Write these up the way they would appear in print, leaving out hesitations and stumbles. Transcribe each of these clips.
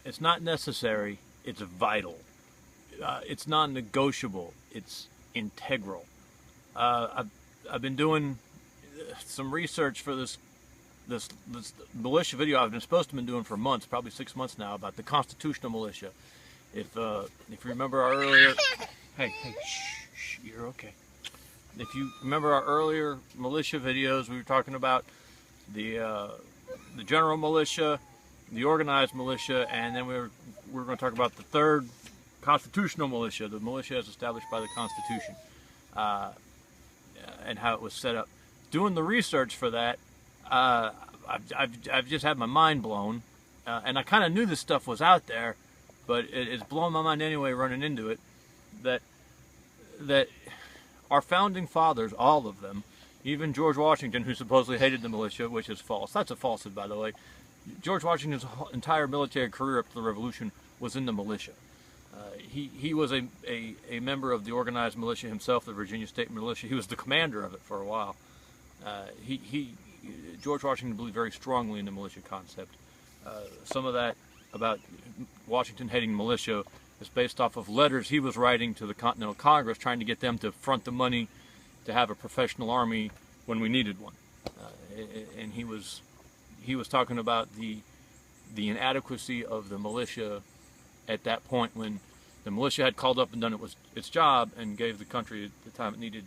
It's not necessary. It's vital. It's non-negotiable. It's integral. I've been doing some research for this militia video I've been supposed to have been doing for months, probably 6 months now, about the Constitutional Militia. If you remember our earlier, hey, shh, you're okay. If you remember our earlier militia videos, we were talking about the general militia, the organized militia, and then we were going to talk about the third constitutional militia, the militia as established by the Constitution, and how it was set up. Doing the research for that, I've just had my mind blown, and I kind of knew this stuff was out there, but it's blown my mind anyway running into it, that our founding fathers, all of them, even George Washington, who supposedly hated the militia, which is false. That's a falsehood, by the way. George Washington's entire military career up to the Revolution was in the militia. He was a member of the organized militia himself, the Virginia State Militia. He was the commander of it for a while. George Washington believed very strongly in the militia concept. Some of that about Washington hating militia is based off of letters he was writing to the Continental Congress, trying to get them to front the money to have a professional army when we needed one. And he was talking about the inadequacy of the militia at that point, when the militia had called up and done its job and gave the country the time it needed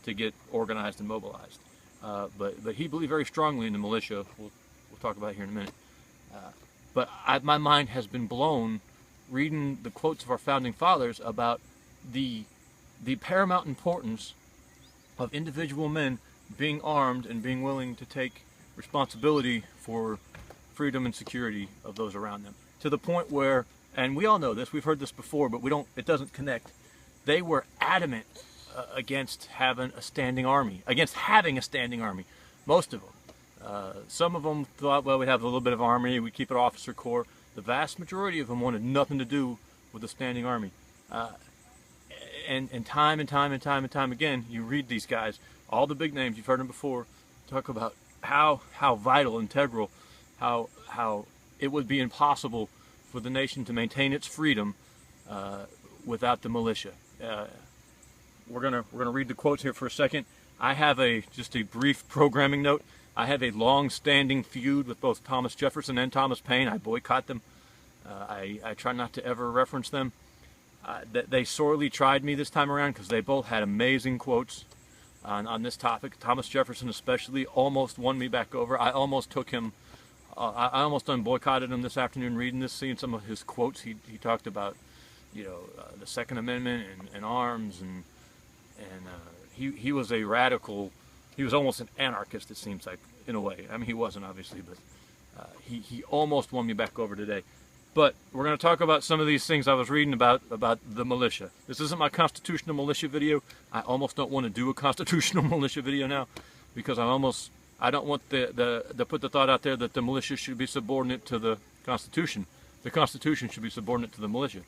to get organized and mobilized. But he believed very strongly in the militia. We'll talk about it here in a minute. But my mind has been blown reading the quotes of our founding fathers about the paramount importance of individual men being armed and being willing to take responsibility for freedom and security of those around them. To the point where, and we all know this, we've heard this before, but it doesn't connect. They were adamant against having a standing army, most of them. Some of them thought, well, we have a little bit of army, we keep it officer corps. The vast majority of them wanted nothing to do with a standing army. And time again, you read these guys, all the big names, you've heard them before, talk about how vital, integral, how it would be impossible for the nation to maintain its freedom without the militia. We're gonna read the quotes here for a second. I have just a brief programming note. I have a long-standing feud with both Thomas Jefferson and Thomas Paine. I boycott them. I try not to ever reference them. They sorely tried me this time around because they both had amazing quotes on this topic. Thomas Jefferson especially almost won me back over. I almost took him. I almost boycotted him this afternoon reading this, seeing some of his quotes. He talked about, the Second Amendment and arms, and he was a radical. He was almost an anarchist, it seems like, in a way. I mean, he wasn't, obviously, but he almost won me back over today. But we're going to talk about some of these things I was reading about the militia. This isn't my constitutional militia video. I almost don't want to do a constitutional militia video now, because I don't want to put the thought out there that the militia should be subordinate to the Constitution. The Constitution should be subordinate to the militia.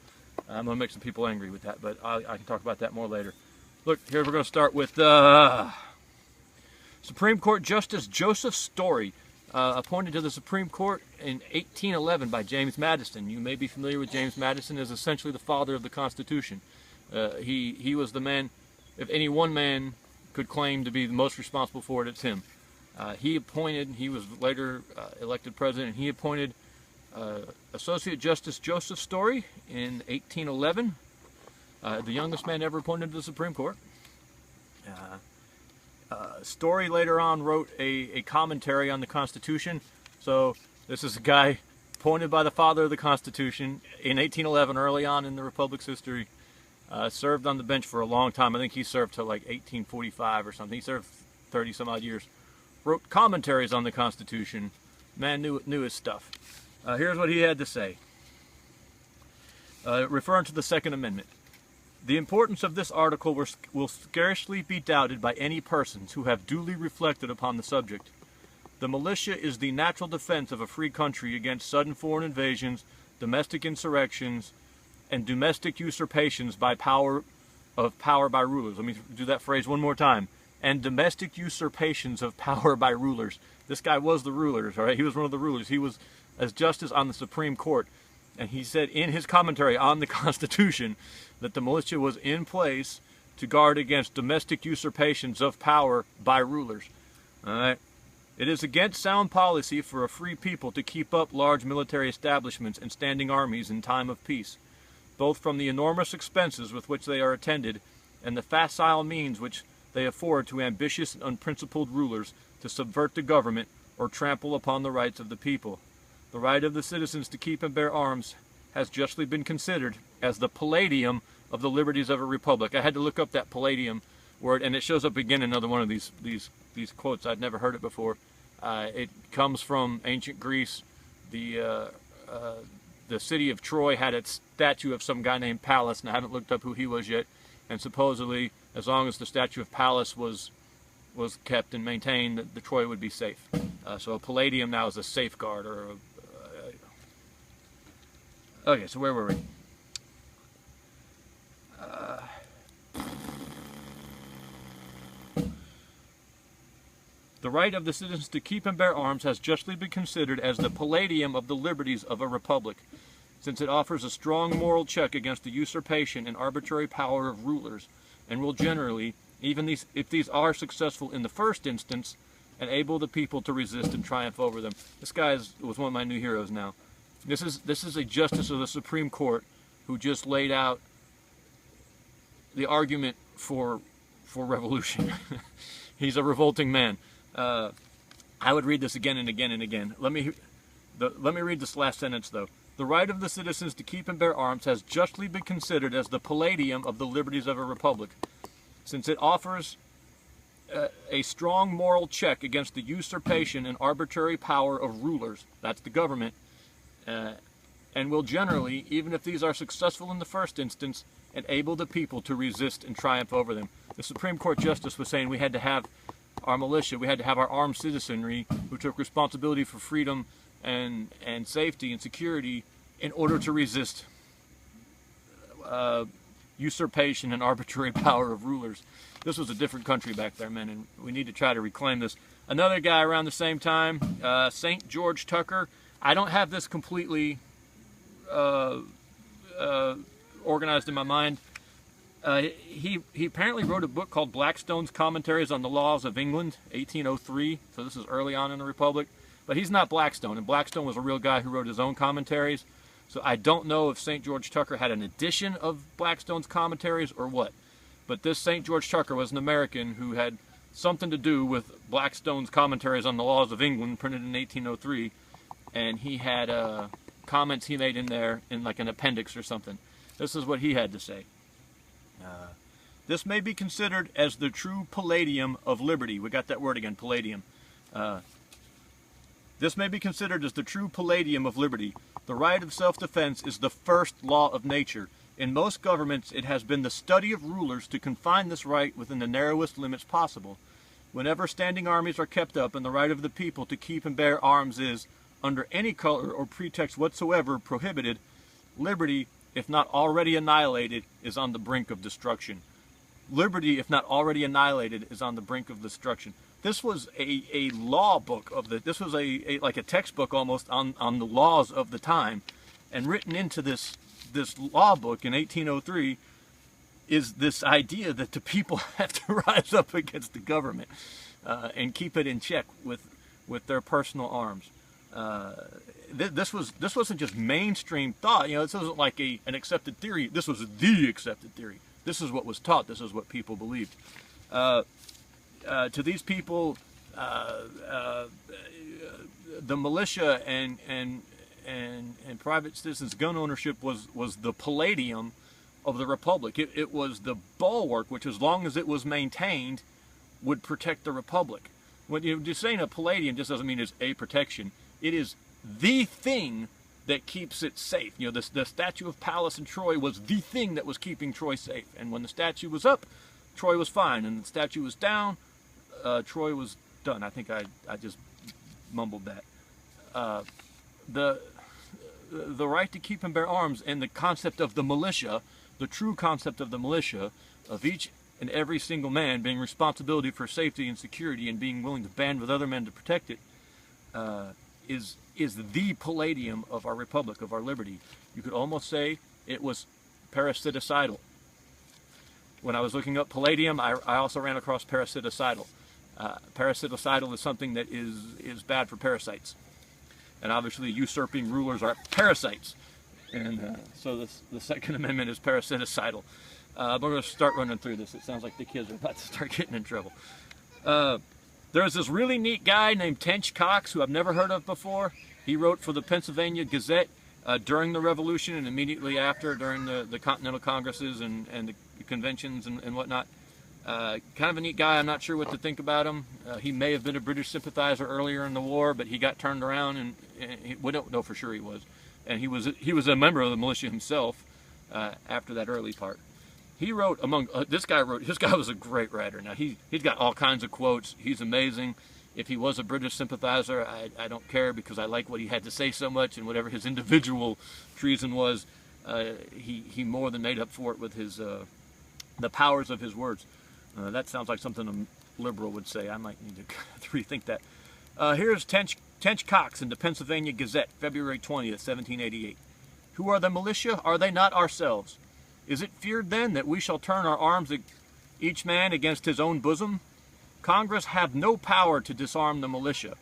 I'm going to make some people angry with that, but I can talk about that more later. Look, here we're going to start with Supreme Court Justice Joseph Story, appointed to the Supreme Court in 1811 by James Madison. You may be familiar with James Madison as essentially the father of the Constitution. He was the man, if any one man could claim to be the most responsible for it, it's him. He was later elected president, and he appointed Associate Justice Joseph Story in 1811, the youngest man ever appointed to the Supreme Court. Story later on wrote a commentary on the Constitution. So this is a guy appointed by the father of the Constitution in 1811, early on in the Republic's history. Served on the bench for a long time. I think he served till like 1845 or something. He served 30 some odd years. Wrote commentaries on the Constitution. Man knew his stuff. Here's what he had to say, referring to the Second Amendment. The importance of this article will scarcely be doubted by any persons who have duly reflected upon the subject. The militia is the natural defense of a free country against sudden foreign invasions, domestic insurrections, and domestic usurpations by power by rulers. Let me do that phrase one more time. And domestic usurpations of power by rulers. This guy was the rulers, all right? He was one of the rulers. He was as justice on the Supreme Court. And he said in his commentary on the Constitution that the militia was in place to guard against domestic usurpations of power by rulers. All right. It is against sound policy for a free people to keep up large military establishments and standing armies in time of peace, both from the enormous expenses with which they are attended and the facile means which they afford to ambitious and unprincipled rulers to subvert the government or trample upon the rights of the people. The right of the citizens to keep and bear arms has justly been considered as the palladium of the liberties of a republic. I had to look up that palladium word, and it shows up again in another one of these quotes. I'd never heard it before. It comes from ancient Greece. The city of Troy had its statue of some guy named Pallas, and I haven't looked up who he was yet. And supposedly, as long as the statue of Pallas was kept and maintained, the Troy would be safe. So a palladium now is a safeguard, or okay. So where were we? The right of the citizens to keep and bear arms has justly been considered as the palladium of the liberties of a republic, since it offers a strong moral check against the usurpation and arbitrary power of rulers, and will generally, even if these are successful in the first instance, enable the people to resist and triumph over them. This guy was one of my new heroes now. This is a justice of the Supreme Court who just laid out the argument for revolution. He's a revolting man. I would read this again and again and again. Let me read this last sentence, though. The right of the citizens to keep and bear arms has justly been considered as the palladium of the liberties of a republic, since it offers a strong moral check against the usurpation and arbitrary power of rulers, that's the government, and will generally, even if these are successful in the first instance, enable the people to resist and triumph over them. The Supreme Court Justice was saying we had to have our militia, we had to have our armed citizenry who took responsibility for freedom and safety and security in order to resist usurpation and arbitrary power of rulers. This was a different country back there, man, and we need to try to reclaim this. Another guy around the same time, St. George Tucker. I don't have this completely organized in my mind. He apparently wrote a book called Blackstone's Commentaries on the Laws of England, 1803. So this is early on in the Republic. But he's not Blackstone, and Blackstone was a real guy who wrote his own commentaries. So I don't know if St. George Tucker had an edition of Blackstone's commentaries or what. But this St. George Tucker was an American who had something to do with Blackstone's Commentaries on the Laws of England, printed in 1803. And he had comments he made in there in like an appendix or something. This is what he had to say. This may be considered as the true palladium of liberty. We got that word again, palladium. This may be considered as the true palladium of liberty. The right of self-defense is the first law of nature. In most governments, it has been the study of rulers to confine this right within the narrowest limits possible. Whenever standing armies are kept up and the right of the people to keep and bear arms is, under any color or pretext whatsoever, prohibited, liberty, if not already annihilated, is on the brink of destruction. Liberty, if not already annihilated, is on the brink of destruction. This was a law book of this was like a textbook almost on the laws of the time, and written into this law book in 1803 is this idea that the people have to rise up against the government and keep it in check with their personal arms. This wasn't just mainstream thought. This wasn't like an accepted theory. This was the accepted theory. This is what was taught. This is what people believed. To these people, the militia and private citizens' gun ownership was the palladium of the republic. It was the bulwark which, as long as it was maintained, would protect the republic. When you're just saying a palladium, just doesn't mean it's a protection. It is the thing that keeps it safe. The statue of Pallas in Troy was the thing that was keeping Troy safe. And when the statue was up, Troy was fine. And the statue was down, Troy was done. I think I just mumbled that. The right to keep and bear arms and the concept of the militia, the true concept of the militia, of each and every single man being responsibility for safety and security and being willing to band with other men to protect it, is the palladium of our republic, of our liberty. You could almost say it was parasiticidal. When I was looking up palladium, I also ran across parasiticidal. Parasiticidal is something that is bad for parasites. And obviously usurping rulers are parasites. And so the Second Amendment is parasiticidal. We're going to start running through this. It sounds like the kids are about to start getting in trouble. There's this really neat guy named Tench Cox, who I've never heard of before. He wrote for the Pennsylvania Gazette during the Revolution and immediately after, during the Continental Congresses and the conventions and whatnot. Kind of a neat guy. I'm not sure what to think about him. He may have been a British sympathizer earlier in the war, but he got turned around, and we don't know for sure he was. And he was a member of the militia himself after that early part. He wrote this guy was a great writer. Now he's got all kinds of quotes. He's amazing. If he was a British sympathizer, I don't care, because I like what he had to say so much, and whatever his individual treason was, he more than made up for it with his the powers of his words. That sounds like something a liberal would say. I might need to rethink that. Here's Tench Cox in the Pennsylvania Gazette, February 20th, 1788. Who are the militia? Are they not ourselves? Is it feared then that we shall turn our arms each man against his own bosom? Congress have no power to disarm the militia.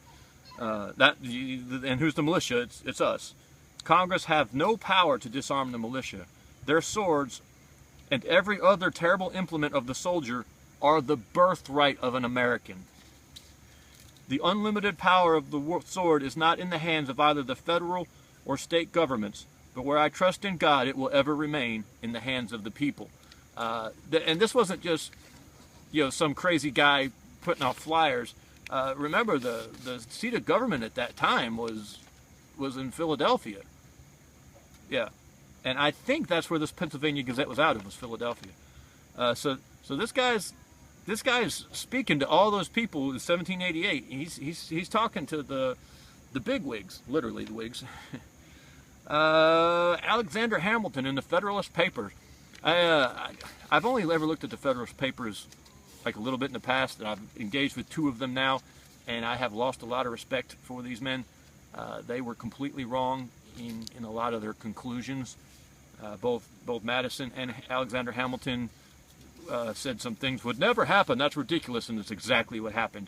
And who's the militia? It's us. Congress have no power to disarm the militia. Their swords and every other terrible implement of the soldier are the birthright of an American. The unlimited power of the sword is not in the hands of either the federal or state governments, but where I trust in God, it will ever remain in the hands of the people. And this wasn't just, some crazy guy putting out flyers. Remember, the seat of government at that time was in Philadelphia. Yeah, and I think that's where this Pennsylvania Gazette was out of, was Philadelphia. So this guy's speaking to all those people in 1788. He's talking to the bigwigs, literally the wigs. Alexander Hamilton in the Federalist Papers. I've only ever looked at the Federalist Papers like a little bit in the past, and I've engaged with 2 of them now, and I have lost a lot of respect for these men. They were completely wrong in a lot of their conclusions. Both Madison and Alexander Hamilton said some things would never happen. That's ridiculous, and it's exactly what happened.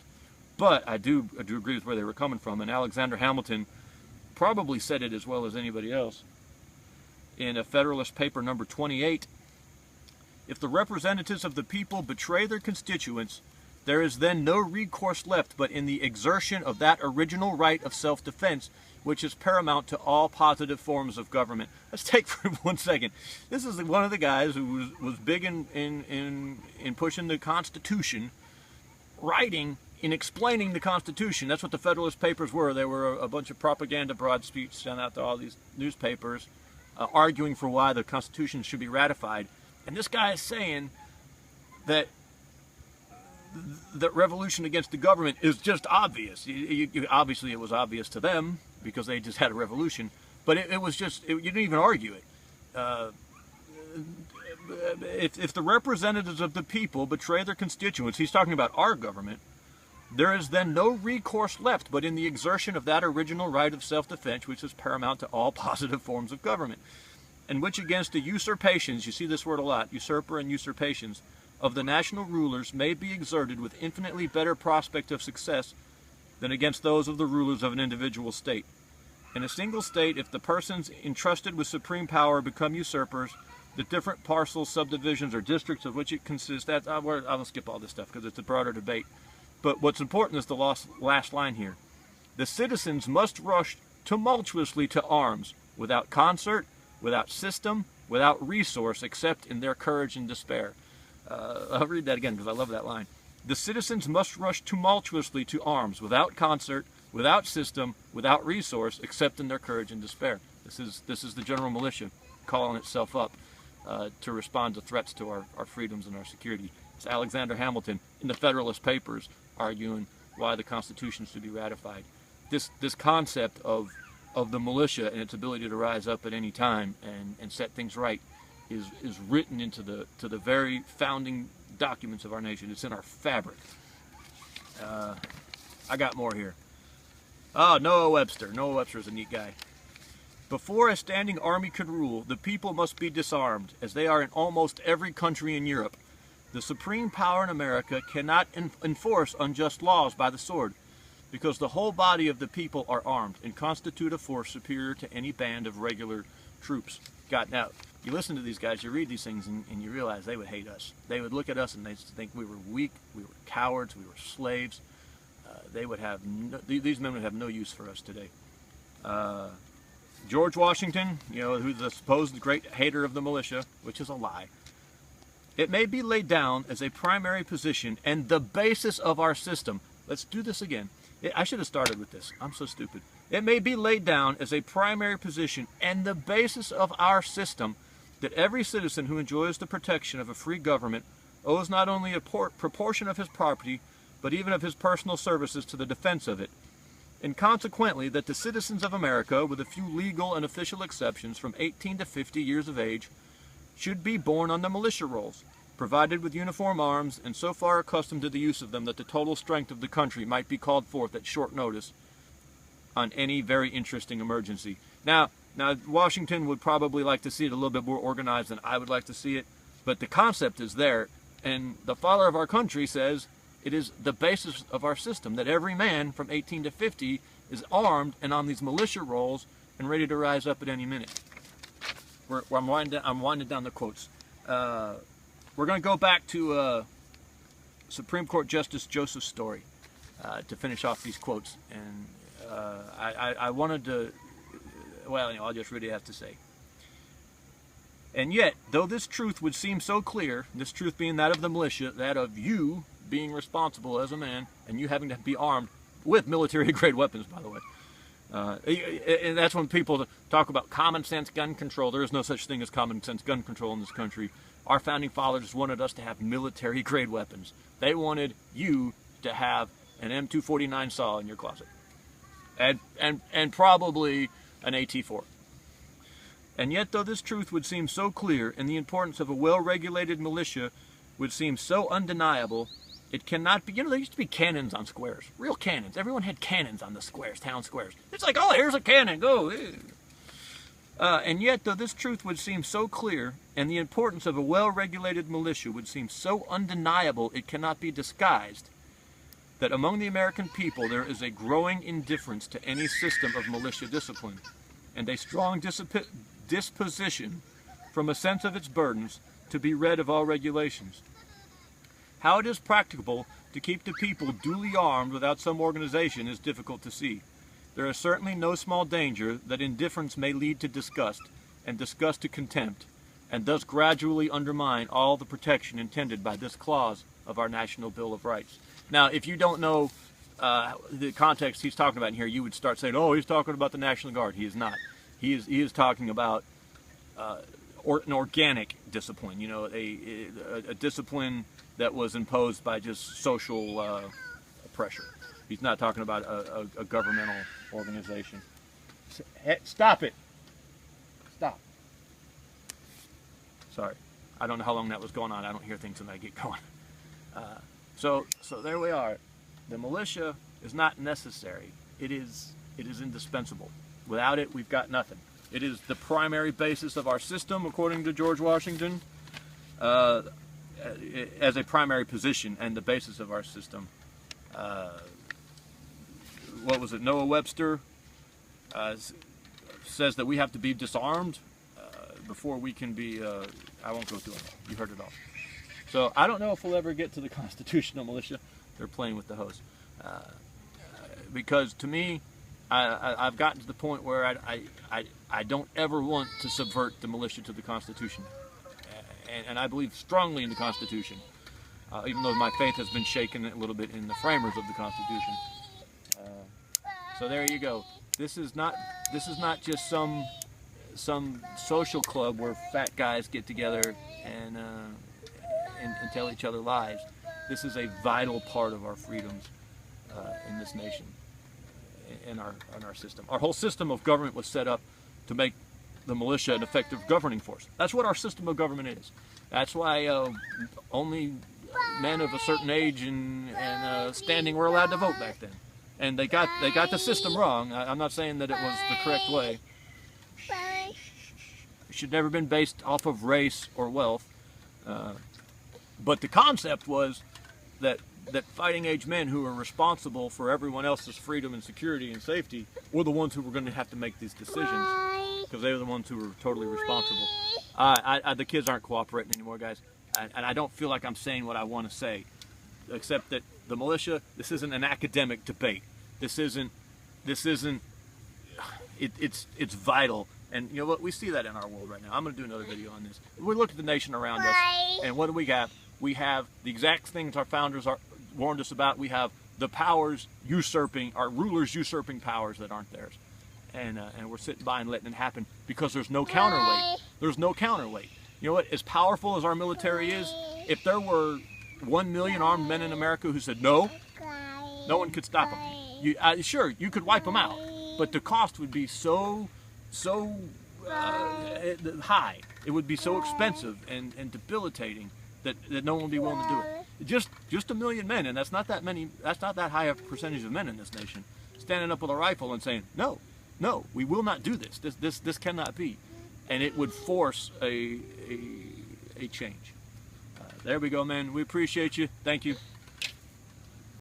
But I do agree with where they were coming from, and Alexander Hamilton probably said it as well as anybody else. In a Federalist Paper number 28, if the representatives of the people betray their constituents, there is then no recourse left but in the exertion of that original right of self-defense, which is paramount to all positive forms of government. Let's take for 1 second. This is one of the guys who was big in pushing the Constitution, writing in explaining the Constitution. That's what the Federalist Papers were. They were a bunch of propaganda broad speech sent out to all these newspapers, arguing for why the Constitution should be ratified. And this guy is saying that revolution against the government is just obvious. Obviously, it was obvious to them because they just had a revolution, but it was just, you didn't even argue it. If the representatives of the people betray their constituents, he's talking about our government, there is then no recourse left but in the exertion of that original right of self-defense, which is paramount to all positive forms of government, and which against the usurpations, you see this word a lot, usurper and usurpations, of the national rulers may be exerted with infinitely better prospect of success than against those of the rulers of an individual state. In a single state, if the persons entrusted with supreme power become usurpers, the different parcels, subdivisions, or districts of which it consists, I'll skip all this stuff because it's a broader debate. But what's important is the last line here. The citizens must rush tumultuously to arms, without concert, without system, without resource, except in their courage and despair. I'll read that again because I love that line. The citizens must rush tumultuously to arms, without concert, without system, without resource, except in their courage and despair. This is the general militia calling itself up to respond to threats to our freedoms and our security. It's Alexander Hamilton in the Federalist Papers arguing why the Constitution should be ratified. This concept of the militia and its ability to rise up at any time and set things right is written into the very founding documents of our nation. It's in our fabric. I got more here. Noah Webster. Noah Webster is a neat guy. Before a standing army could rule, the people must be disarmed, as they are in almost every country in Europe. The supreme power in America cannot enforce unjust laws by the sword, because the whole body of the people are armed and constitute a force superior to any band of regular troops. God, now, you listen to these guys, you read these things, and you realize they would hate us. They would look at us and they'd think we were weak, we were cowards, we were slaves. These men would have no use for us today. George Washington, who's the supposed great hater of the militia, which is a lie. It may be laid down as a primary position and the basis of our system. Let's do this again. I should have started with this. I'm so stupid. It may be laid down as a primary position and the basis of our system that every citizen who enjoys the protection of a free government owes not only a proportion of his property, but even of his personal services to the defense of it. And consequently, that the citizens of America, with a few legal and official exceptions from 18 to 50 years of age, should be born on the militia rolls, provided with uniform arms, and so far accustomed to the use of them that the total strength of the country might be called forth at short notice on any very interesting emergency. Now, Washington would probably like to see it a little bit more organized than I would like to see it, but the concept is there, and the father of our country says it is the basis of our system that every man from 18 to 50 is armed and on these militia rolls and ready to rise up at any minute. I'm winding down the quotes. We're going to go back to Supreme Court Justice Joseph Story to finish off these quotes. And I wanted to, well, I'll just really have to say. And yet, though this truth would seem so clear, this truth being that of the militia, that of you being responsible as a man, and you having to be armed with military-grade weapons, by the way. And that's when people talk about common sense gun control. There is no such thing as common sense gun control in this country. Our founding fathers wanted us to have military-grade weapons. They wanted you to have an M249 saw in your closet, and probably an AT-4. And yet, though this truth would seem so clear, and the importance of a well-regulated militia would seem so undeniable, it cannot be. There used to be cannons on squares, real cannons. Everyone had cannons on the squares, town squares. It's like, oh, here's a cannon, go. And yet, though this truth would seem so clear, and the importance of a well-regulated militia would seem so undeniable, it cannot be disguised, that among the American people there is a growing indifference to any system of militia discipline, and a strong disposition from a sense of its burdens to be rid of all regulations. How it is practicable to keep the people duly armed without some organization is difficult to see. There is certainly no small danger that indifference may lead to disgust, and disgust to contempt, and thus gradually undermine all the protection intended by this clause of our National Bill of Rights. Now, if you don't know the context he's talking about in here, you would start saying, oh, he's talking about the National Guard. He is not. He is talking about an organic discipline, a discipline that was imposed by just social pressure. He's not talking about a governmental organization. Stop it. Stop. Sorry. I don't know how long that was going on. I don't hear things when I get going. So there we are. The militia is not necessary. It is indispensable. Without it, we've got nothing. It is the primary basis of our system, according to George Washington, as a primary position and the basis of our system. What was it? Noah Webster says that we have to be disarmed before we can be, I won't go through it all. You heard it all. So I don't know if we'll ever get to the Constitutional Militia. They're playing with the hose. Because to me, I've gotten to the point where I don't ever want to subvert the militia to the Constitution. And I believe strongly in the Constitution, even though my faith has been shaken a little bit in the framers of the Constitution. So there you go. This is not just some social club where fat guys get together and tell each other lies. This is a vital part of our freedoms in this nation, in our system. Our whole system of government was set up to make the militia an effective governing force. That's what our system of government is. That's why only men of a certain age and standing were allowed to vote back then. and they got the system wrong. I'm not saying that it was the correct way. It should never been based off of race or wealth, but the concept was that fighting age men who are responsible for everyone else's freedom and security and safety were the ones who were going to have to make these decisions, because they were the ones who were totally responsible. The kids aren't cooperating anymore, guys, and I don't feel like I'm saying what I want to say, except that the militia, this isn't an academic debate. It's vital. And you know what? We see that in our world right now. I'm going to do another video on this. We look at the nation around us, and what do we have? We have the exact things our founders warned us about. We have the powers usurping, our rulers usurping powers that aren't theirs. And we're sitting by and letting it happen because there's no counterweight. There's no counterweight. You know what? As powerful as our military is, if there were 1 million armed men in America who said no, no one could stop them. Sure, you could wipe them out, but the cost would be so high. It would be so expensive and debilitating that no one would be willing to do it. Just 1 million men, and that's not that many. That's not that high a percentage of men in this nation standing up with a rifle and saying no, we will not do this. This cannot be, and it would force a change. There we go, man. We appreciate you. Thank you.